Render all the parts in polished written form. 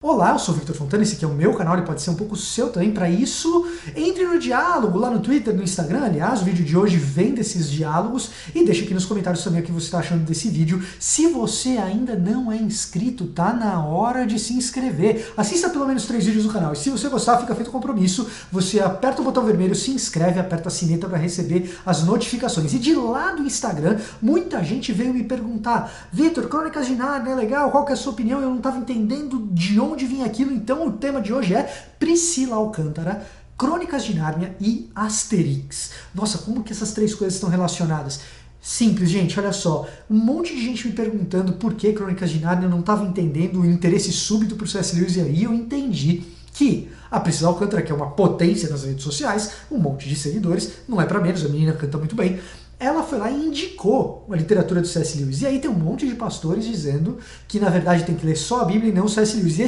Olá, eu sou o Victor Fontana, esse aqui é o meu canal, ele pode ser um pouco seu também. Para isso, entre no diálogo lá no Twitter, no Instagram. Aliás, o vídeo de hoje vem desses diálogos e deixa aqui nos comentários também o que você está achando desse vídeo. Se você ainda não é inscrito, tá na hora de se inscrever. Assista pelo menos 3 vídeos do canal e se você gostar, fica feito o compromisso. Você aperta o botão vermelho, se inscreve, aperta a sineta para receber as notificações. E de lá do Instagram, muita gente veio me perguntar: Victor, Crônicas de Nárnia é legal, qual que é a sua opinião? Eu não estava entendendo de onde vinha aquilo, então o tema de hoje é Priscila Alcântara, Crônicas de Nárnia e Asterix. Nossa, como que essas três coisas estão relacionadas? Simples, gente, olha só. Um monte de gente me perguntando por que Crônicas de Nárnia, eu não estava entendendo o interesse súbito por C.S. Lewis, e aí eu entendi que a Priscila Alcântara, que é uma potência nas redes sociais, um monte de seguidores, não é pra menos, a menina canta muito bem, ela foi lá e indicou a literatura do C.S. Lewis. E aí tem um monte de pastores dizendo que, na verdade, tem que ler só a Bíblia e não o C.S. Lewis. E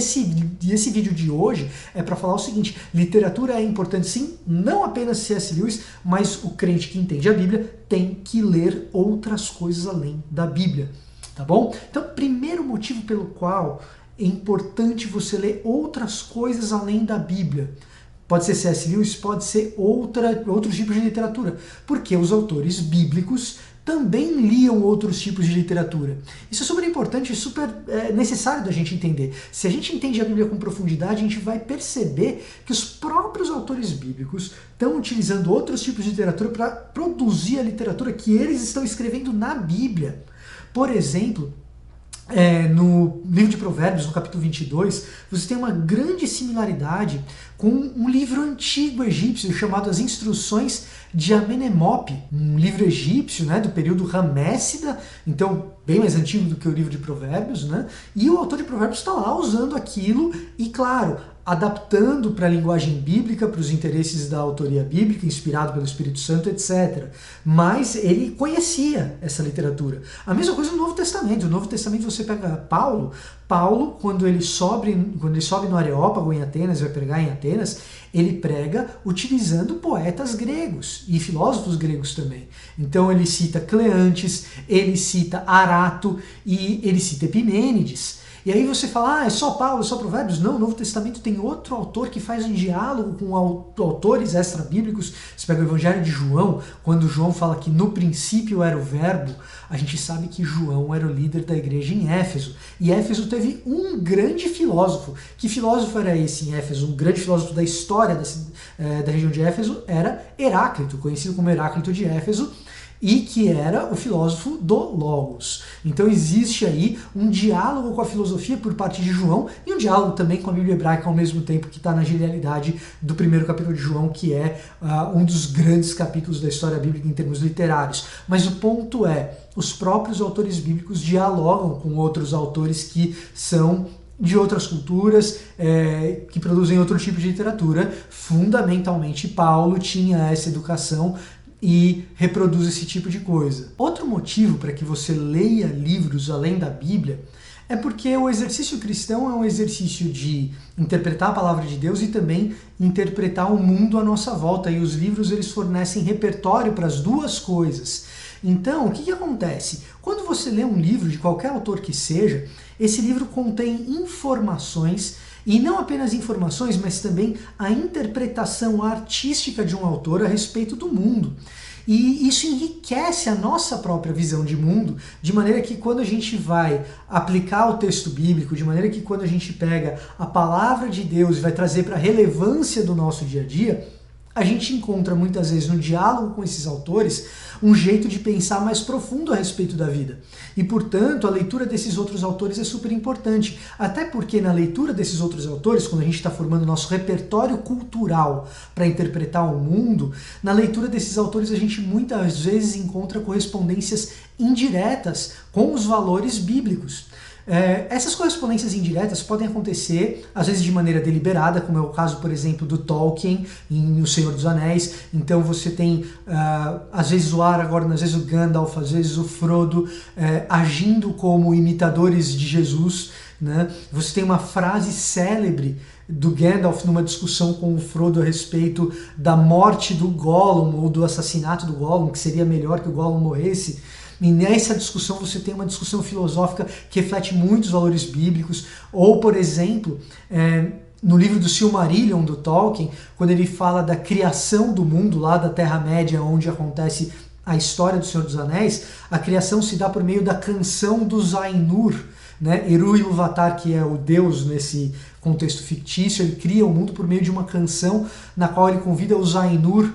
esse vídeo de hoje é para falar o seguinte: literatura é importante sim, não apenas C.S. Lewis, mas o crente que entende a Bíblia tem que ler outras coisas além da Bíblia. Tá bom? Então, primeiro motivo pelo qual é importante você ler outras coisas além da Bíblia. Pode ser C.S. Lewis, pode ser outros tipos de literatura, porque os autores bíblicos também liam outros tipos de literatura. Isso é super importante e super necessário da gente entender. Se a gente entende a Bíblia com profundidade, a gente vai perceber que os próprios autores bíblicos estão utilizando outros tipos de literatura para produzir a literatura que eles estão escrevendo na Bíblia. Por exemplo, no livro de Provérbios, no capítulo 22, você tem uma grande similaridade com um livro antigo egípcio chamado As Instruções de Amenemope, um livro egípcio, né, do período Ramessida, então bem mais antigo do que o livro de Provérbios, né? E o autor de Provérbios está lá usando aquilo e, claro, adaptando para a linguagem bíblica, para os interesses da autoria bíblica, inspirado pelo Espírito Santo, etc. Mas ele conhecia essa literatura. A mesma coisa no Novo Testamento. No Novo Testamento você pega Paulo, quando ele sobe no Areópago em Atenas, vai pregar em Atenas, ele prega utilizando poetas gregos e filósofos gregos também. Então ele cita Cleantes, ele cita Arato e ele cita Epimênides. E aí você fala, é só Paulo, é só Provérbios? Não, o Novo Testamento tem outro autor que faz um diálogo com autores extra-bíblicos. Você pega o Evangelho de João, quando João fala que no princípio era o verbo, a gente sabe que João era o líder da igreja em Éfeso. E Éfeso teve um grande filósofo. Que filósofo era esse em Éfeso? Um grande filósofo da história da região de Éfeso era Heráclito, conhecido como Heráclito de Éfeso, e que era o filósofo do Logos. Então existe aí um diálogo com a filosofia por parte de João e um diálogo também com a Bíblia hebraica ao mesmo tempo, que está na genialidade do primeiro capítulo de João, que é um dos grandes capítulos da história bíblica em termos literários. Mas o ponto é, os próprios autores bíblicos dialogam com outros autores que são de outras culturas, que produzem outro tipo de literatura. Fundamentalmente, Paulo tinha essa educação e reproduz esse tipo de coisa. Outro motivo para que você leia livros além da Bíblia é porque o exercício cristão é um exercício de interpretar a palavra de Deus e também interpretar o mundo à nossa volta, e os livros eles fornecem repertório para as duas coisas. Então, o que acontece? Quando você lê um livro de qualquer autor que seja, esse livro contém informações, e não apenas informações, mas também a interpretação artística de um autor a respeito do mundo. E isso enriquece a nossa própria visão de mundo, de maneira que quando a gente vai aplicar o texto bíblico, de maneira que quando a gente pega a palavra de Deus e vai trazer para a relevância do nosso dia a dia, a gente encontra muitas vezes no diálogo com esses autores um jeito de pensar mais profundo a respeito da vida. E, portanto, a leitura desses outros autores é super importante. Até porque na leitura desses outros autores, quando a gente está formando nosso repertório cultural para interpretar o mundo, na leitura desses autores a gente muitas vezes encontra correspondências indiretas com os valores bíblicos. Essas correspondências indiretas podem acontecer, às vezes de maneira deliberada, como é o caso, por exemplo, do Tolkien em O Senhor dos Anéis. Então você tem, às vezes o Aragorn, às vezes o Gandalf, às vezes o Frodo agindo como imitadores de Jesus, né? Você tem uma frase célebre do Gandalf numa discussão com o Frodo a respeito da morte do Gollum, ou do assassinato do Gollum, que seria melhor que o Gollum morresse. e nessa discussão você tem uma discussão filosófica que reflete muitos valores bíblicos, ou, por exemplo, no livro do Silmarillion, do Tolkien, quando ele fala da criação do mundo lá da Terra-média, onde acontece a história do Senhor dos Anéis, a criação se dá por meio da canção dos Ainur, né? Eru Ilúvatar, que é o deus nesse contexto fictício, ele cria o mundo por meio de uma canção na qual ele convida os Ainur,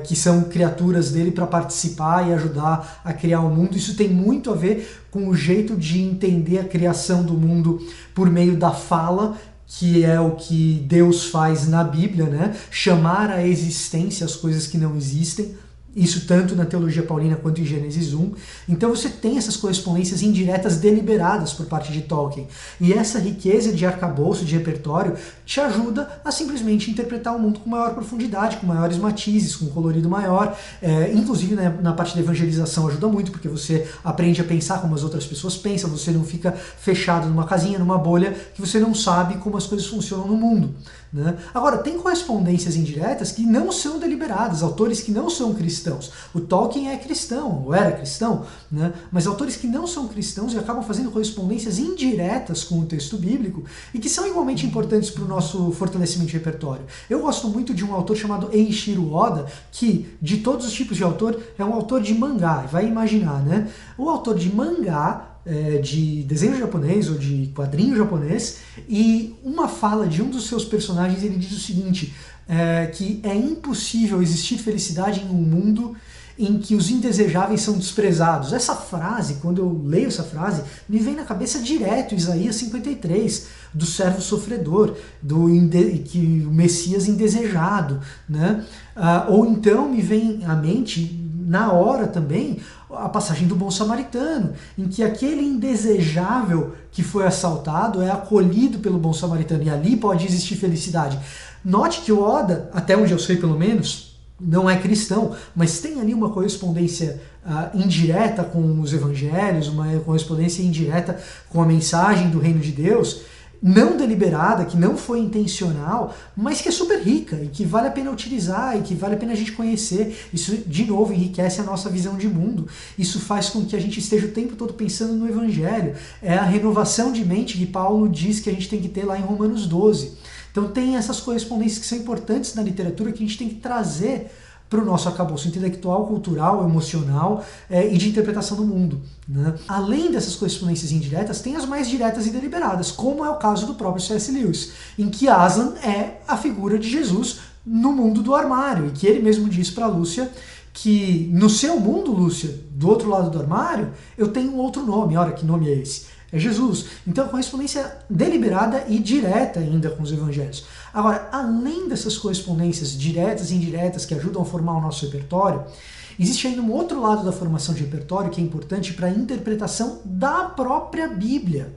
que são criaturas dele, para participar e ajudar a criar o mundo. Isso tem muito a ver com o jeito de entender a criação do mundo por meio da fala, que é o que Deus faz na Bíblia, né? Chamar à existência as coisas que não existem. Isso tanto na teologia paulina quanto em Gênesis 1. Então você tem essas correspondências indiretas deliberadas por parte de Tolkien. E essa riqueza de arcabouço, de repertório, te ajuda a simplesmente interpretar o mundo com maior profundidade, com maiores matizes, com um colorido maior. Inclusive, né, na parte da evangelização ajuda muito, porque você aprende a pensar como as outras pessoas pensam, você não fica fechado numa casinha, numa bolha, que você não sabe como as coisas funcionam no mundo, né? Agora, tem correspondências indiretas que não são deliberadas, autores que não são cristãos. O Tolkien é cristão, ou era cristão, né? Mas autores que não são cristãos e acabam fazendo correspondências indiretas com o texto bíblico e que são igualmente importantes para o nosso fortalecimento de repertório. Eu gosto muito de um autor chamado Eiichiro Oda, que, de todos os tipos de autor, é um autor de mangá. Vai imaginar, né? O autor de mangá, de desenho japonês ou de quadrinho japonês, e uma fala de um dos seus personagens, ele diz o seguinte, que é impossível existir felicidade em um mundo em que os indesejáveis são desprezados. Essa frase, quando eu leio essa frase, me vem na cabeça direto Isaías 53, do servo sofredor, que o Messias indesejado, né? Ou então me vem à mente, na hora também, a passagem do bom samaritano, em que aquele indesejável que foi assaltado é acolhido pelo bom samaritano, e ali pode existir felicidade. Note que o Oda, até onde eu sei pelo menos, não é cristão, mas tem ali uma correspondência indireta com os evangelhos, uma correspondência indireta com a mensagem do reino de Deus, não deliberada, que não foi intencional, mas que é super rica e que vale a pena utilizar e que vale a pena a gente conhecer. Isso, de novo, enriquece a nossa visão de mundo. Isso faz com que a gente esteja o tempo todo pensando no Evangelho. É a renovação de mente que Paulo diz que a gente tem que ter lá em Romanos 12. Então tem essas correspondências que são importantes na literatura que a gente tem que trazer para o nosso arcabouço intelectual, cultural, emocional e de interpretação do mundo, né? Além dessas correspondências indiretas, tem as mais diretas e deliberadas, como é o caso do próprio C.S. Lewis, em que Aslan é a figura de Jesus no mundo do armário, e que ele mesmo diz para Lúcia que no seu mundo, Lúcia, do outro lado do armário, eu tenho um outro nome. Ora, que nome é esse? É Jesus. Então, correspondência deliberada e direta ainda com os evangelhos. Agora, além dessas correspondências diretas e indiretas que ajudam a formar o nosso repertório, existe ainda um outro lado da formação de repertório que é importante para a interpretação da própria Bíblia.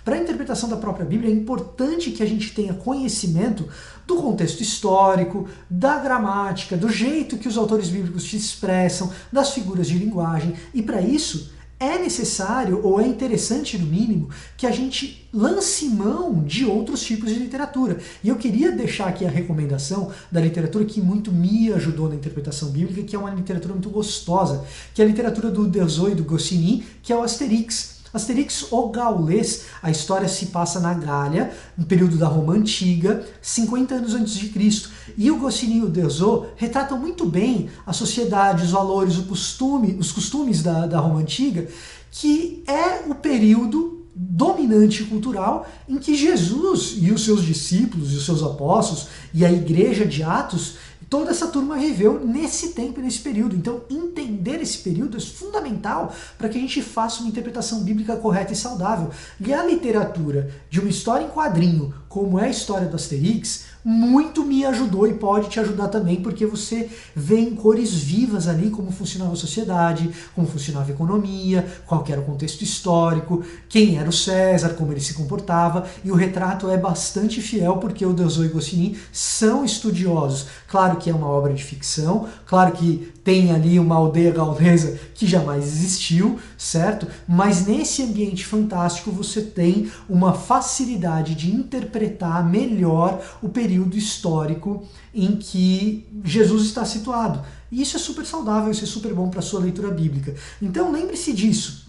Para a interpretação da própria Bíblia é importante que a gente tenha conhecimento do contexto histórico, da gramática, do jeito que os autores bíblicos se expressam, das figuras de linguagem, e para isso é necessário, ou é interessante no mínimo, que a gente lance mão de outros tipos de literatura. E eu queria deixar aqui a recomendação da literatura que muito me ajudou na interpretação bíblica, que é uma literatura muito gostosa, que é a literatura do Uderzo e do Goscinny, que é o Asterix. Asterix, o gaulês, a história se passa na Gália, no período da Roma Antiga, 50 anos antes de Cristo. E o Goscinny e o Uderzo retratam muito bem a sociedade, os valores, os costumes da Roma Antiga, que é o período dominante cultural em que Jesus e os seus discípulos e os seus apóstolos e a igreja de Atos, toda essa turma viveu nesse tempo e nesse período. Então, entender esse período é fundamental para que a gente faça uma interpretação bíblica correta e saudável. E a literatura de uma história em quadrinho, como é a história do Asterix, muito me ajudou e pode te ajudar também, porque você vê em cores vivas ali como funcionava a sociedade, como funcionava a economia, qual que era o contexto histórico, quem era o César, como ele se comportava, e o retrato é bastante fiel porque o Uderzo e Goscinny são estudiosos. Claro que é uma obra de ficção, claro que tem ali uma aldeia gaulesa que jamais existiu, certo? Mas nesse ambiente fantástico você tem uma facilidade de interpretar melhor o período histórico em que Jesus está situado. E isso é super saudável, isso é super bom para a sua leitura bíblica. Então lembre-se disso.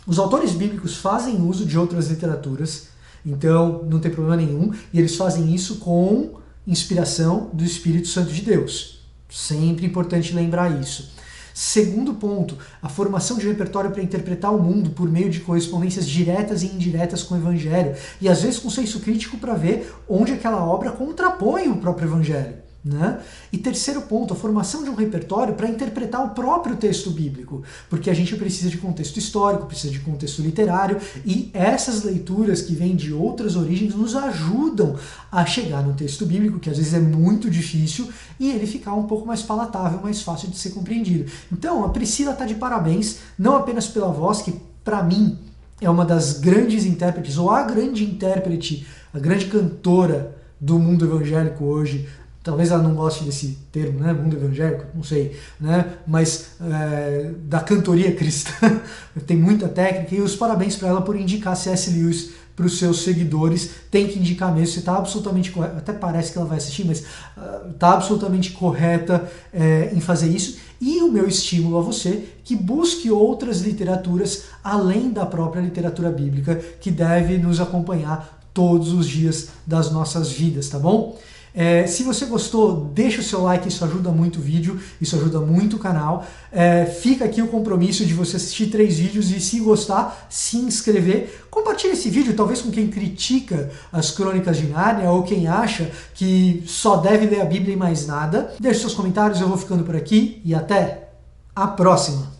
Os autores bíblicos fazem uso de outras literaturas, então não tem problema nenhum, e eles fazem isso com inspiração do Espírito Santo de Deus. Sempre importante lembrar isso. Segundo ponto, a formação de repertório para interpretar o mundo por meio de correspondências diretas e indiretas com o Evangelho, e às vezes com senso crítico para ver onde aquela obra contrapõe o próprio Evangelho. Né? E terceiro ponto, a formação de um repertório para interpretar o próprio texto bíblico, porque a gente precisa de contexto histórico, precisa de contexto literário, e essas leituras que vêm de outras origens nos ajudam a chegar no texto bíblico, que às vezes é muito difícil, e ele ficar um pouco mais palatável, mais fácil de ser compreendido. Então, a Priscila está de parabéns, não apenas pela voz, que para mim é uma das grandes intérpretes, ou a grande intérprete, a grande cantora do mundo evangélico hoje. Talvez ela não goste desse termo, né, mundo evangélico, não sei, né, mas da cantoria cristã tem muita técnica, e os parabéns para ela por indicar C.S. Lewis para os seus seguidores. Tem que indicar mesmo, você está absolutamente correta, até parece que ela vai assistir, mas está absolutamente correta em fazer isso. E o meu estímulo a você, que busque outras literaturas além da própria literatura bíblica, que deve nos acompanhar todos os dias das nossas vidas, tá bom? Se você gostou, deixa o seu like, isso ajuda muito o vídeo, isso ajuda muito o canal. Fica aqui o compromisso de você assistir 3 vídeos e, se gostar, se inscrever. Compartilhe esse vídeo, talvez com quem critica as Crônicas de Nárnia ou quem acha que só deve ler a Bíblia e mais nada. Deixe seus comentários, eu vou ficando por aqui e até a próxima!